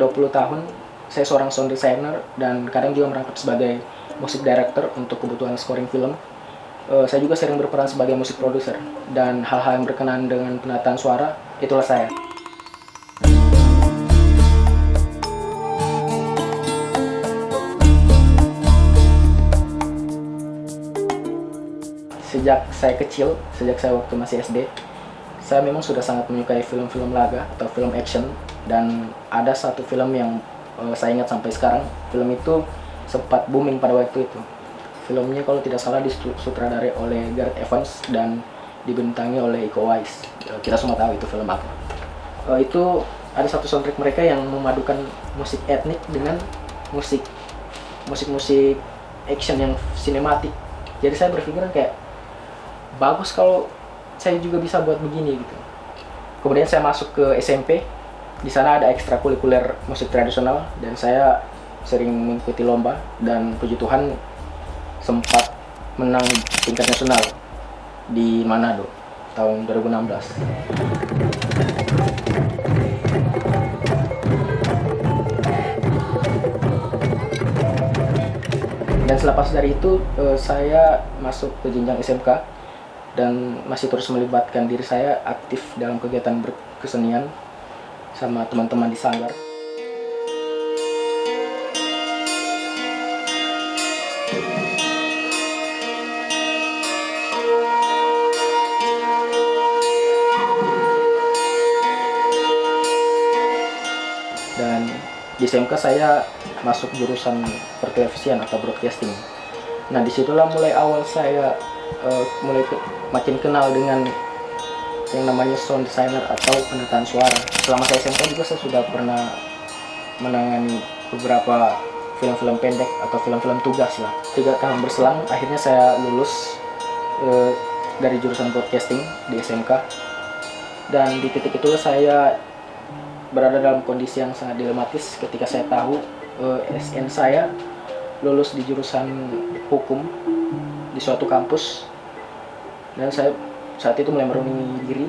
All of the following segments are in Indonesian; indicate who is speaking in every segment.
Speaker 1: 20 tahun, saya seorang sound designer dan kadang juga merangkap sebagai music director untuk kebutuhan scoring film. Saya juga sering berperan sebagai musik producer dan hal-hal yang berkenaan dengan penataan suara, itulah saya. Sejak saya kecil, sejak saya waktu masih SD, saya memang sudah sangat menyukai film-film laga atau film action, dan ada satu film yang saya ingat sampai sekarang. Film itu sempat booming pada waktu itu. Filmnya kalau tidak salah disutradarai oleh Gareth Evans dan dibintangi oleh Iko Uwais. Kita semua tahu itu film apa. Itu ada satu soundtrack mereka yang memadukan musik etnik dengan musik action yang sinematik. Jadi saya berpikir kayak bagus kalau saya juga bisa buat begini gitu. Kemudian saya masuk ke SMP. Di sana ada ekstrakurikuler musik tradisional dan saya sering mengikuti lomba, dan puji Tuhan sempat menang tingkat nasional di Manado tahun 2016. Dan selepas dari itu saya masuk ke jenjang SMK dan masih terus melibatkan diri saya aktif dalam kegiatan berkesenian sama teman-teman di Sanggar. Dan di SMK saya masuk jurusan pertelevisian atau broadcasting. Nah, disitulah mulai awal saya makin kenal dengan yang namanya sound designer atau penataan suara. Selama saya SMK juga saya sudah pernah menangani beberapa film-film pendek atau film-film tugas lah. 3 tahun berselang, akhirnya saya lulus dari jurusan broadcasting di SMK. Dan di titik itulah saya berada dalam kondisi yang sangat dilematis ketika saya tahu SN saya lulus di jurusan hukum di suatu kampus. Dan saya saat itu mulai merenungi diri,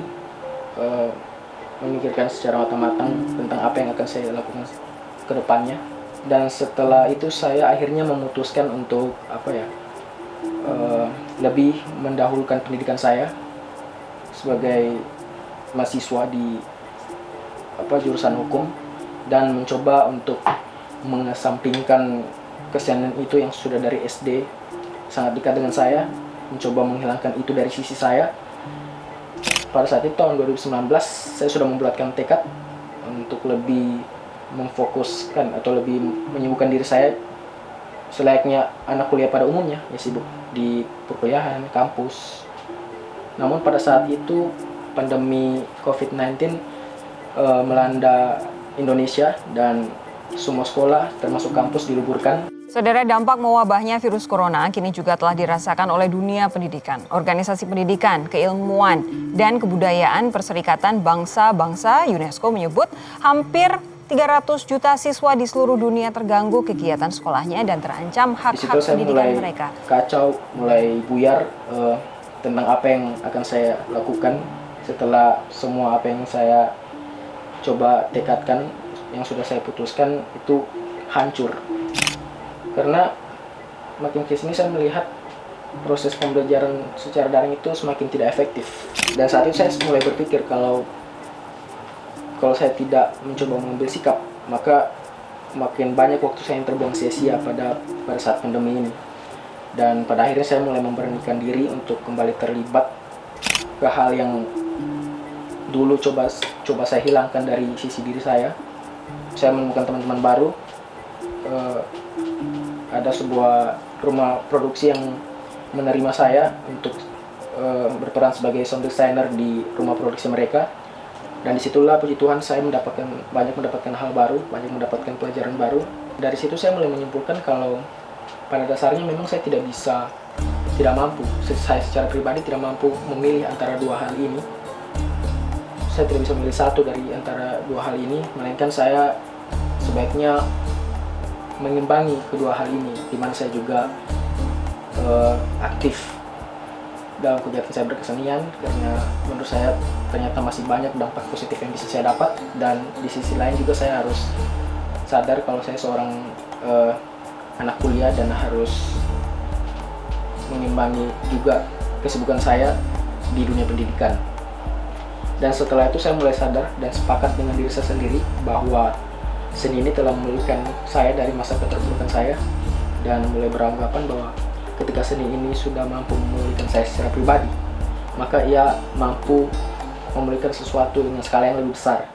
Speaker 1: memikirkan secara matang-matang tentang apa yang akan saya lakukan ke depannya. Dan setelah itu saya akhirnya memutuskan untuk lebih mendahulukan pendidikan saya sebagai mahasiswa di jurusan hukum, dan mencoba untuk mengesampingkan kesenian itu yang sudah dari SD sangat dekat dengan saya, mencoba menghilangkan itu dari sisi saya. Pada saat itu tahun 2019 saya sudah membulatkan tekad untuk lebih memfokuskan atau lebih menyibukkan diri saya selayaknya anak kuliah pada umumnya, ya sibuk di perkuliahan, kampus. Namun pada saat itu pandemi COVID-19 melanda Indonesia dan semua sekolah termasuk kampus diliburkan.
Speaker 2: Saudara, dampak mewabahnya virus corona kini juga telah dirasakan oleh dunia pendidikan. Organisasi Pendidikan, Keilmuan, dan Kebudayaan Perserikatan Bangsa-Bangsa UNESCO menyebut hampir 300 juta siswa di seluruh dunia terganggu kegiatan sekolahnya dan terancam hak-hak pendidikan mereka.
Speaker 1: Kacau, mulai buyar tentang apa yang akan saya lakukan setelah semua apa yang saya coba tekadkan, yang sudah saya putuskan itu hancur. Karena makin kesini saya melihat proses pembelajaran secara daring itu semakin tidak efektif. Dan saat itu saya mulai berpikir kalau saya tidak mencoba mengambil sikap, maka makin banyak waktu saya yang terbuang sia-sia pada saat pandemi ini. Dan pada akhirnya saya mulai memberanikan diri untuk kembali terlibat ke hal yang dulu coba saya hilangkan dari sisi diri saya. Saya menemukan teman-teman baru. Ada sebuah rumah produksi yang menerima saya untuk berperan sebagai sound designer di rumah produksi mereka. Dan disitulah puji Tuhan saya banyak mendapatkan hal baru, banyak mendapatkan pelajaran baru. Dari situ saya mulai menyimpulkan kalau pada dasarnya memang saya tidak mampu. Saya secara pribadi tidak mampu memilih antara dua hal ini. Saya tidak bisa memilih satu dari antara dua hal ini, melainkan saya sebaiknya mengimbangi kedua hal ini, di mana saya juga aktif dalam kegiatan saya berkesenian, karena menurut saya ternyata masih banyak dampak positif yang bisa saya dapat, dan di sisi lain juga saya harus sadar kalau saya seorang anak kuliah dan harus mengimbangi juga kesibukan saya di dunia pendidikan. Dan setelah itu saya mulai sadar dan sepakat dengan diri saya sendiri bahwa seni ini telah memulihkan saya dari masa keterpurukan saya, dan mulai beranggapan bahwa ketika seni ini sudah mampu memulihkan saya secara pribadi, maka ia mampu memulihkan sesuatu dengan skala yang lebih besar.